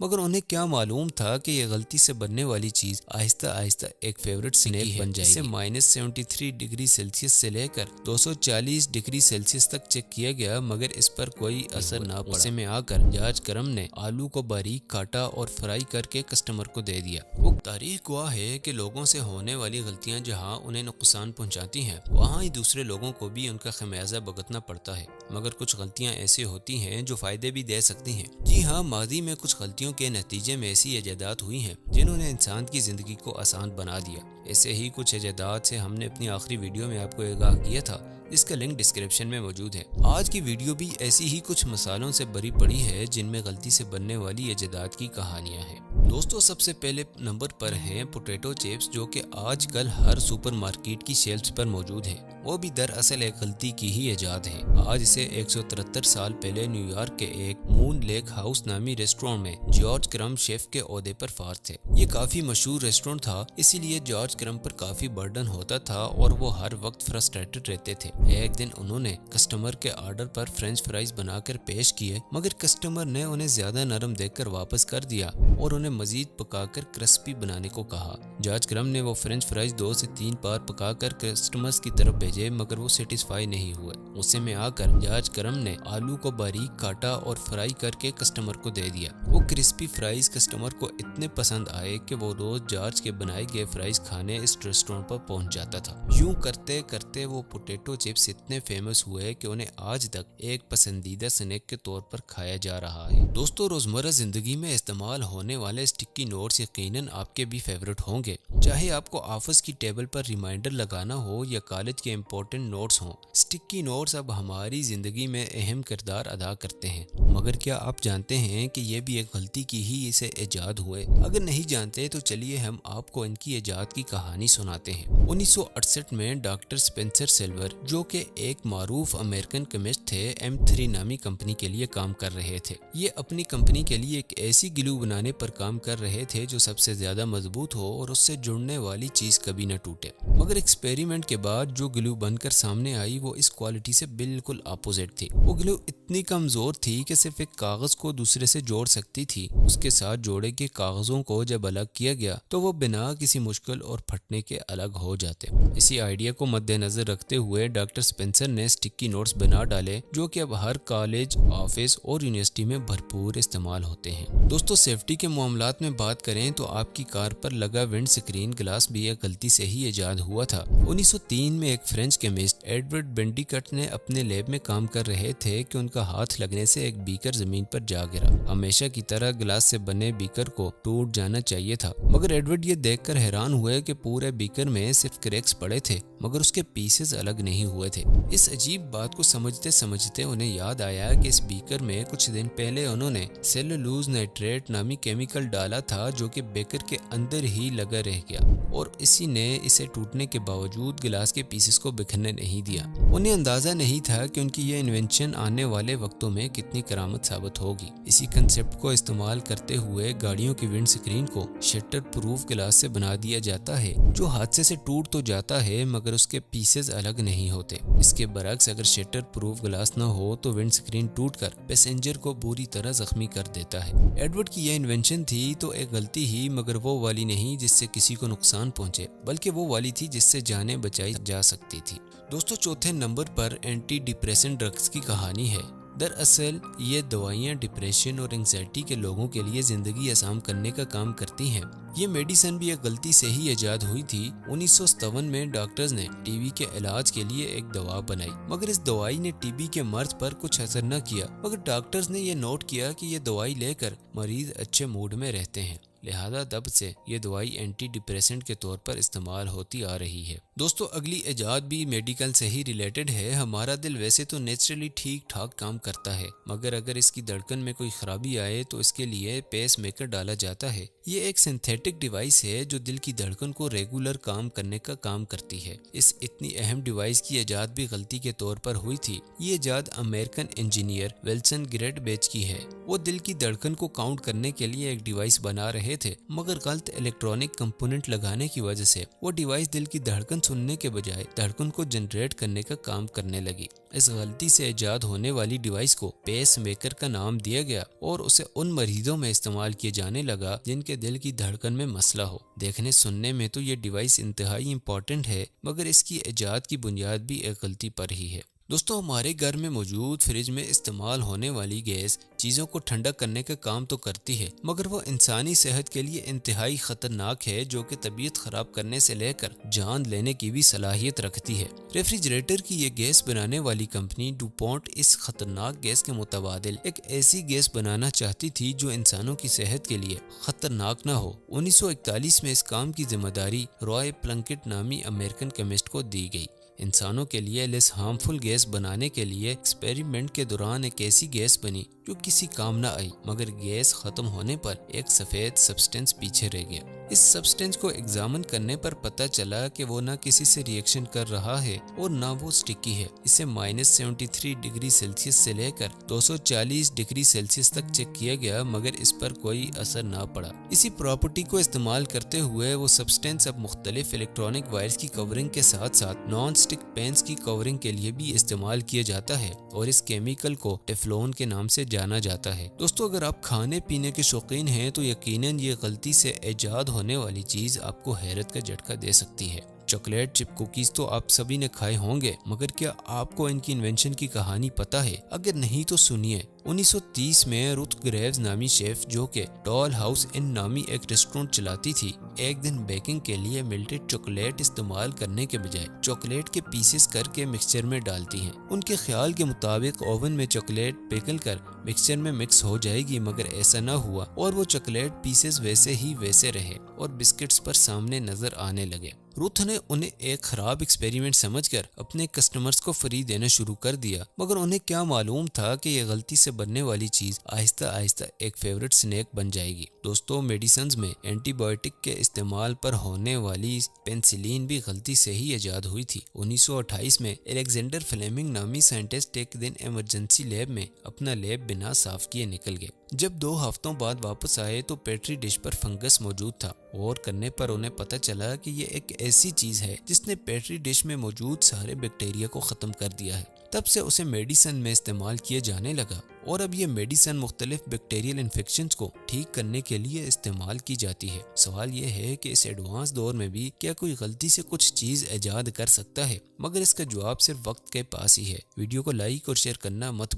मगर उन्हें क्या मालूम था कि ये गलती से बनने वाली चीज आहिस्ता आहिस्ता एक फेवरेट स्नैक बन जाएगी। इसे -73 डिग्री सेल्सियस से लेकर 240 डिग्री सेल्सियस तक चेक किया गया, मगर इस पर कोई असर ना पड़ा। गुस्से में आकर जॉर्ज क्रम ने आलू को बारीक काटा और फ्राई करके कस्टमर को दे दिया। वो तारीख गवाह है कि लोगों से होने वाली गलतियां जहां उन्हें नुकसान पहुंचाती हैं, वहां ही दूसरे लोगों को भी उनका खमियाजा भुगतना पड़ता है। मगर कुछ गलतियां ऐसी होती हैं जो फायदे भी दे सकती हैं। जी हाँ, माजी में कुछ गलतियों के नतीजे में ऐसी इजादात हुई हैं जिन्होंने इंसान की जिंदगी को आसान बना दिया। ऐसे ही कुछ इजादात से हमने अपनी आखिरी वीडियो में आपको आगाह किया था, इसका लिंक डिस्क्रिप्शन में मौजूद है। आज की वीडियो भी ऐसी ही कुछ मसालों से भरी पड़ी है जिनमें गलती से बनने वाली इजादात की कहानियां हैं। दोस्तों, सबसे पहले नंबर पर हैं पोटैटो चिप्स, जो कि आजकल हर सुपरमार्केट की शेल्फ्स पर मौजूद है। वो भी दरअसल एक गलती की ही इजाद है। आज से 173 साल पहले न्यूयॉर्क के एक मून लेक हाउस नामी रेस्टोरेंट में जॉर्ज क्रम शेफ के ओहदे पर फार थे। ये काफी मशहूर रेस्टोरेंट था, इसीलिए जॉर्ज क्रम पर काफी बर्डन होता था और वो हर वक्त फ्रस्ट्रेटेड रहते थे। एक दिन उन्होंने कस्टमर के ऑर्डर पर फ्रेंच फ्राइज बनाकर पेश किए, मगर कस्टमर ने उन्हें ज्यादा नरम देखकर वापस कर दिया और उन्हें मजीद पकाकर क्रिस्पी बनाने को कहा। जॉर्ज क्रम ने वो फ्रेंच फ्राइज 2 से 3 बार पकाकर कस्टमर्स की तरफ भेजे, मगर वो सेटिस्फाई नहीं हुए। गुस्से में आकर जॉर्ज क्रम ने आलू को बारीक काटा और फ्राई करके कस्टमर को दे दिया। वो क्रिस्पी फ्राइज कस्टमर को इतने पसंद आए कि वो रोज जॉर्ज के बनाए गए फ्राइज खाने इस रेस्टोरेंट पर पहुंच जाता था। यूं करते करते वो पोटैटो चिप्स इतने फेमस हुए कि उन्हें आज तक एक पसंदीदा स्नैक के तौर पर खाया जा रहा है। दोस्तों, रोजमर्रा जिंदगी में इस्तेमाल होने वाले स्टिकी नोट्स यकीनन आपके भी फेवरेट होंगे, चाहे आपको ऑफिस की टेबल पर रिमाइंडर लगाना हो या कॉलेज के इम्पोर्टेंट नोट्स हों। स्टिकी नोट्स अब हमारी जिंदगी में अहम किरदार अदा करते हैं, मगर क्या आप जानते हैं कि ये भी एक गलती की ही इसे इजाद हुए? अगर नहीं जानते तो चलिए हम आपको इनकी इजाद की कहानी सुनाते हैं। 1968 में डॉक्टर स्पेंसर सिल्वर, जो कि एक मारूफ अमेरिकन केमिस्ट थे, M3 नामी कंपनी के लिए काम कर रहे थे। ये अपनी कंपनी के लिए एक ऐसी ग्लू बनाने पर काम कर रहे थे जो सबसे ज्यादा मजबूत हो और उससे जुड़ने वाली चीज कभी न टूटे। मगर एक्सपेरिमेंट के बाद जो ग्लू बनकर सामने आई वो इस क्वालिटी से बिल्कुल अपोजिट थी। वो ग्लू इतनी कमजोर थी कि सिर्फ एक कागज को दूसरे से जोड़ सकती थी। उसके साथ जोड़े के कागजों को जब अलग किया गया तो वो बिना किसी मुश्किल और फटने के अलग हो जाते। इसी आइडिया को मद्देनजर रखते हुए डॉक्टर स्पेंसर ने स्टिकी नोट्स बना डाले, जो कि अब हर कॉलेज, ऑफिस और यूनिवर्सिटी में भरपूर इस्तेमाल होते हैं। दोस्तों, सेफ्टी के मामलात में बात करें तो आपकी कार पर लगा विंड स्क्रीन ग्लास भी एक गलती से ही इजाद हुआ था। 1903 में एक फ्रेंच केमिस्ट एडवर्ड बेंडिकट ने अपने लैब में काम कर रहे थे कि उनका हाथ लगने से एक बीकर जमीन पर जा गिरा। हमेशा की तरह ग्लास से बने बीकर को टूट जाना चाहिए था, मगर एडवर्ड ये देखकर हैरान हुए कि पूरे बीकर में सिर्फ क्रैक्स पड़े थे, मगर उसके पीसेस अलग नहीं हुए थे। इस अजीब बात को समझते समझते उन्हें याद आया कि इस बीकर में कुछ दिन पहले उन्होंने सेलुलोज नाइट्रेट नामी केमिकल डाला था, जो कि बीकर के अंदर ही लगा रह गया और इसी ने इसे टूटने के बावजूद गिलास के पीसेस को बिखरने नहीं दिया। उन्हें अंदाजा नहीं था कि उनकी यह इन्वेंशन आने वाले वक्तों में कितनी करामत साबित होगी। इसी कंसेप्ट को इस्तेमाल करते हुए गाड़ियों की विंड स्क्रीन को शटर प्रूफ गिलास से बना दिया जाता है, जो हादसे से टूट तो जाता है मगर उसके पीसेस अलग नहीं होते। इसके बरक्स अगर शटर प्रूफ ग्लास न हो तो विंड स्क्रीन टूटकर पैसेंजर को बुरी तरह जख्मी कर देता है। एडवर्ड की यह इन्वेंशन थी तो एक गलती ही, मगर वो वाली नहीं जिससे किसी को नुकसान पहुंचे, बल्कि वो वाली थी जिससे जानें बचाई जा सकती थी। दोस्तों, चौथे नंबर पर एंटी डिप्रेसेंट ड्रग्स की कहानी है। दरअसल ये दवाइयाँ डिप्रेशन और एंग्जाइटी के लोगों के लिए जिंदगी आसान करने का काम करती हैं। ये मेडिसिन भी एक गलती से ही इजाद हुई थी। 1957 में डॉक्टर्स ने टीबी के इलाज के लिए एक दवा बनाई, मगर इस दवाई ने टीबी के मर्ज पर कुछ असर न किया। मगर डॉक्टर्स ने ये नोट किया कि ये दवाई लेकर मरीज अच्छे मूड में रहते हैं, लिहाजा तब से ये दवाई एंटी डिप्रेसेंट के तौर पर इस्तेमाल होती आ रही है। दोस्तों, अगली इजाद भी मेडिकल से ही रिलेटेड है। हमारा दिल वैसे तो नेचुरली ठीक ठाक काम करता है, मगर अगर इसकी धड़कन में कोई खराबी आए तो इसके लिए पेस मेकर डाला जाता है। ये एक सिंथेटिक डिवाइस है जो दिल की धड़कन को रेगुलर काम करने का काम करती है। इस इतनी अहम डिवाइस की इजाद भी गलती के तौर पर हुई थी। ये इजाद अमेरिकन इंजीनियर विल्सन ग्रेडबेच की है। वो दिल की धड़कन को काउंट करने के लिए एक डिवाइस बना रहे रहे थे, मगर गलत इलेक्ट्रॉनिक कंपोनेंट लगाने की वजह से वो डिवाइस दिल की धड़कन सुनने के बजाय धड़कन को जनरेट करने का काम करने लगी। इस गलती से इजाद होने वाली डिवाइस को पेस मेकर का नाम दिया गया और उसे उन मरीजों में इस्तेमाल किया जाने लगा जिनके दिल की धड़कन में मसला हो। देखने सुनने में तो ये डिवाइस इंतहाई इम्पोर्टेंट है, मगर इसकी इजाद की बुनियाद भी एक गलती पर ही है। दोस्तों, हमारे घर में मौजूद फ्रिज में इस्तेमाल होने वाली गैस चीज़ों को ठंडा करने का काम तो करती है, मगर वो इंसानी सेहत के लिए इंतहाई खतरनाक है, जो कि तबीयत खराब करने से लेकर जान लेने की भी सलाहियत रखती है। रेफ्रिजरेटर की ये गैस बनाने वाली कंपनी डुपॉन्ट इस खतरनाक गैस के मुतबादिल एक ऐसी गैस बनाना चाहती थी जो इंसानों की सेहत के लिए खतरनाक न हो। 1941 में इस काम की जिम्मेदारी रॉय प्लंकेट नामी अमेरिकन केमिस्ट को दी गई। इंसानों के लिए लेस हार्मफुल गैस बनाने के लिए एक्सपेरिमेंट के दौरान एक ऐसी गैस बनी जो किसी काम न आई, मगर गैस खत्म होने पर एक सफेद सब्सटेंस पीछे रह गया। इस सब्सटेंस को एग्जामिन करने पर पता चला कि वो ना किसी से रिएक्शन कर रहा है और ना वो स्टिकी है। इसे -73 डिग्री सेल्सियस से लेकर 240 डिग्री सेल्सियस तक चेक किया गया, मगर इस पर कोई असर ना पड़ा। इसी प्रॉपर्टी को इस्तेमाल करते हुए वो सब्सटेंस अब मुख्तलिफ इलेक्ट्रॉनिक वायर्स की कवरिंग के साथ साथ नॉन स्टिक पेन्स की कवरिंग के लिए भी इस्तेमाल किया जाता है और इस केमिकल को टेफ्लॉन के नाम से जाना जाता है। दोस्तों, अगर आप खाने पीने के शौकीन हैं तो यकीनन ये गलती से इजाद होने वाली चीज आपको हैरत का झटका दे सकती है। चॉकलेट चिप कुकीज तो आप सभी ने खाए होंगे, मगर क्या आपको इनकी इन्वेंशन की कहानी पता है? अगर नहीं तो सुनिए। 1930 में रुथ ग्रेव्स नामी शेफ, जो कि डॉल हाउस इन नामी एक रेस्टोरेंट चलाती थी, एक दिन बेकिंग के लिए मेल्टेड चॉकलेट इस्तेमाल करने के बजाय चॉकलेट के पीसेस करके मिक्सचर में डालती हैं। उनके ख्याल के मुताबिक ओवन में चॉकलेट पिघल कर मिक्सचर में मिक्स हो जाएगी, मगर ऐसा न हुआ और वो चॉकलेट पीसेस वैसे ही वैसे रहे और बिस्किट्स पर सामने नजर आने लगे। रूथ ने उन्हें एक खराब एक्सपेरिमेंट समझकर अपने कस्टमर्स को फ्री देना शुरू कर दिया, मगर उन्हें क्या मालूम था कि यह गलती से बनने वाली चीज आहिस्ता आहिस्ता एक फेवरेट स्नैक बन जाएगी। दोस्तों, मेडिसिन्स में एंटीबायोटिक के इस्तेमाल पर होने वाली पेनिसिलिन भी गलती से ही इजाद हुई थी। 1928 में एलेक्जेंडर फ्लेमिंग नामी साइंटिस्ट एक दिन इमरजेंसी लैब में अपना लैब बिना साफ किए निकल गए। जब 2 हफ्तों बाद वापस आए तो पेट्री डिश पर फंगस मौजूद था। गौर करने पर उन्हें पता चला कि ये एक ऐसी चीज है जिसने पेट्री डिश में मौजूद सारे बैक्टीरिया को खत्म कर दिया है। तब से उसे मेडिसिन में इस्तेमाल किया जाने लगा और अब ये मेडिसिन मुख्तलिफ बैक्टीरियल इन्फेक्शंस को ठीक करने के लिए इस्तेमाल की जाती है। सवाल ये है कि इस एडवांस दौर में भी क्या कोई गलती से कुछ चीज इजाद कर सकता है? मगर इसका जवाब सिर्फ वक्त के पास ही है। वीडियो को लाइक और शेयर करना मत